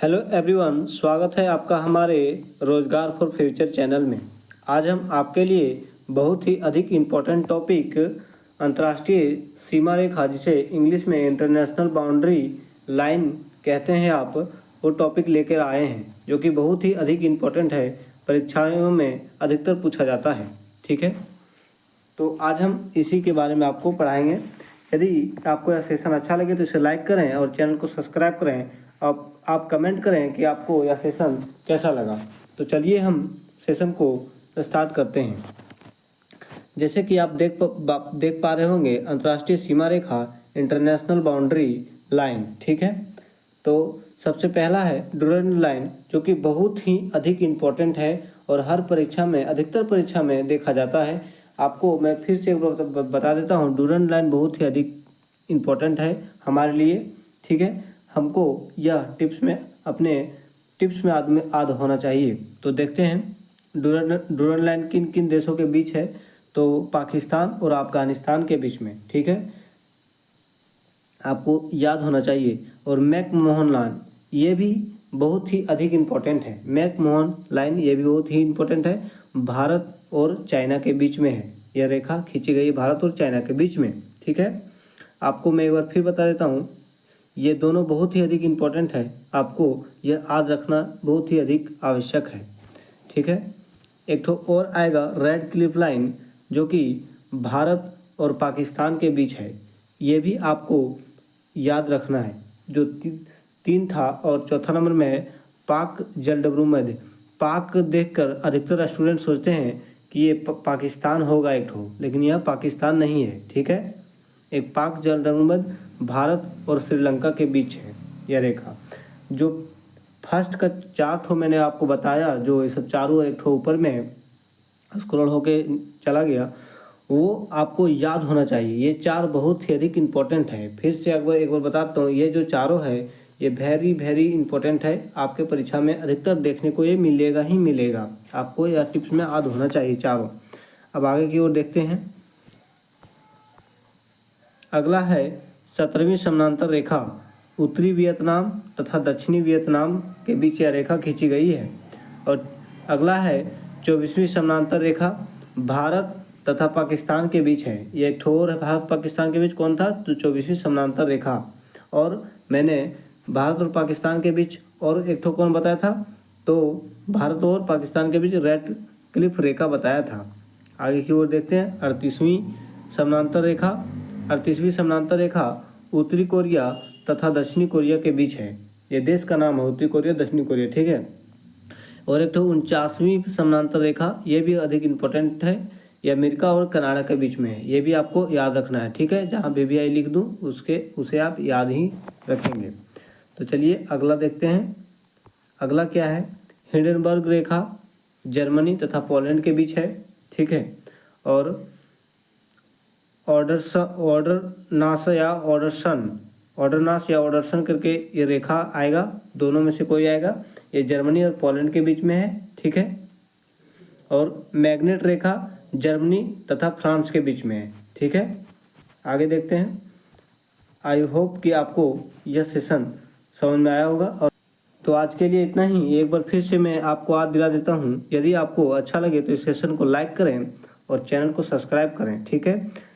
Hello everyone, स्वागत है आपका हमारे रोजगार फॉर फ्यूचर चैनल में। आज हम आपके लिए बहुत ही अधिक इम्पोर्टेंट टॉपिक अंतर्राष्ट्रीय सीमा रेखा, जिसे इंग्लिश में इंटरनेशनल बाउंड्री लाइन कहते हैं आप, वो टॉपिक लेकर आए हैं, जो कि बहुत ही अधिक इम्पोर्टेंट है। परीक्षाओं में अधिकतर पूछा जाता है। ठीक है, तो आज हम इसी के बारे में आपको पढ़ाएंगे। यदि आपको यह सेशन अच्छा लगे तो इसे लाइक करें और चैनल को सब्सक्राइब करें। आप कमेंट करें कि आपको यह सेशन कैसा लगा। तो चलिए हम सेशन को स्टार्ट करते हैं। जैसे कि आप देख पा रहे होंगे, अंतर्राष्ट्रीय सीमा रेखा, इंटरनेशनल बाउंड्री लाइन। ठीक है, तो सबसे पहला है डुरंड लाइन, जो कि बहुत ही अधिक इम्पोर्टेंट है और हर परीक्षा में, अधिकतर परीक्षा में देखा जाता है। आपको मैं फिर से एक बार बता देता हूँ, डुरंड लाइन बहुत ही अधिक इम्पोर्टेंट है हमारे लिए। ठीक है, हमको यह टिप्स में आद होना चाहिए। तो देखते हैं डुरंड लाइन किन किन देशों के बीच है। तो पाकिस्तान और अफगानिस्तान के बीच में। ठीक है, आपको याद होना चाहिए। और मैकमोहन लाइन, ये भी बहुत ही अधिक इम्पोर्टेंट है। मैकमोहन लाइन ये भी बहुत ही इम्पोर्टेंट है, भारत और चाइना के बीच में है। यह रेखा खींची गई भारत और चाइना के बीच में। ठीक है, आपको मैं एक बार फिर बता देता हूँ, ये दोनों बहुत ही अधिक इम्पोर्टेंट है। आपको यह याद रखना बहुत ही अधिक आवश्यक है। ठीक है, एक ठो और आएगा रेड क्लिफ लाइन, जो कि भारत और पाकिस्तान के बीच है। ये भी आपको याद रखना है। जो तीन था और चौथा नंबर में है पाक जलडब्रू मध्य। पाक देखकर अधिकतर स्टूडेंट सोचते हैं कि ये पाकिस्तान होगा एक ठो, लेकिन यह पाकिस्तान नहीं है। ठीक है, एक पाक जलडब्रू मध्य भारत और श्रीलंका के बीच है यह रेखा। जो फर्स्ट का 4 ठो मैंने आपको बताया, जो ये सब चारों एक ठो ऊपर में स्क्रॉल होके चला गया, वो आपको याद होना चाहिए। ये 4 बहुत ही अधिक इम्पोर्टेंट है। फिर से एक बार बताता हूँ, ये जो चारों है ये वेरी इम्पोर्टेंट है। आपके परीक्षा में अधिकतर देखने को ये मिलेगा ही मिलेगा। आपको यह टिप्स में याद होना चाहिए चारों। अब आगे की ओर देखते हैं। अगला है 17वीं समानांतर रेखा, उत्तरी वियतनाम तथा दक्षिणी वियतनाम के बीच यह रेखा खींची गई है। और अगला है 24वीं समानांतर रेखा, भारत तथा पाकिस्तान के बीच है। ये एक ठोर है भारत पाकिस्तान के बीच, कौन था? तो 24वीं समानांतर रेखा। और मैंने भारत और पाकिस्तान के बीच और एक ठो कौन बताया था? तो भारत और पाकिस्तान के बीच रेड क्लिफ रेखा बताया था। आगे की ओर देखते हैं। 38वीं समानांतर रेखा, 38वीं समानांतर रेखा उत्तरी कोरिया तथा दक्षिणी कोरिया के बीच है। ये देश का नाम है उत्तरी कोरिया, दक्षिणी कोरिया। ठीक है, और एक तो 49वीं समानांतर रेखा, ये भी अधिक इम्पोर्टेंट है। ये अमेरिका और कनाडा के बीच में है। ये भी आपको याद रखना है। ठीक है, जहाँ BBI लिख दूँ उसे आप याद ही रखेंगे। तो चलिए अगला देखते हैं। अगला क्या है? हिंडनबर्ग रेखा जर्मनी तथा पोलैंड के बीच है। ठीक है, और ऑर्डरनास या ऑर्डरसन करके ये रेखा आएगा, दोनों में से कोई आएगा। ये जर्मनी और पोलैंड के बीच में है। ठीक है, और मैग्नेट रेखा जर्मनी तथा फ्रांस के बीच में है। ठीक है, आगे देखते हैं। आई होप कि आपको यह सेशन समझ में आया होगा। और तो आज के लिए इतना ही। एक बार फिर से मैं आपको याद दिला देता हूँ, यदि आपको अच्छा लगे तो इस सेशन को लाइक करें और चैनल को सब्सक्राइब करें। ठीक है,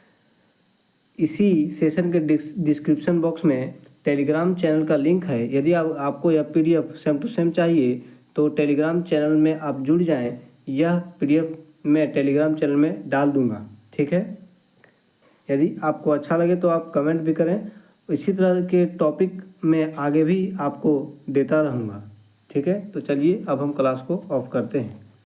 इसी सेशन के डिस्क्रिप्शन बॉक्स में टेलीग्राम चैनल का लिंक है। यदि आपको यह PDF सेम टू सेम चाहिए तो टेलीग्राम चैनल में आप जुड़ जाएं। यह PDF मैं टेलीग्राम चैनल में डाल दूंगा। ठीक है, यदि आपको अच्छा लगे तो आप कमेंट भी करें। इसी तरह के टॉपिक मैं आगे भी आपको देता रहूँगा। ठीक है, तो चलिए अब हम क्लास को ऑफ करते हैं।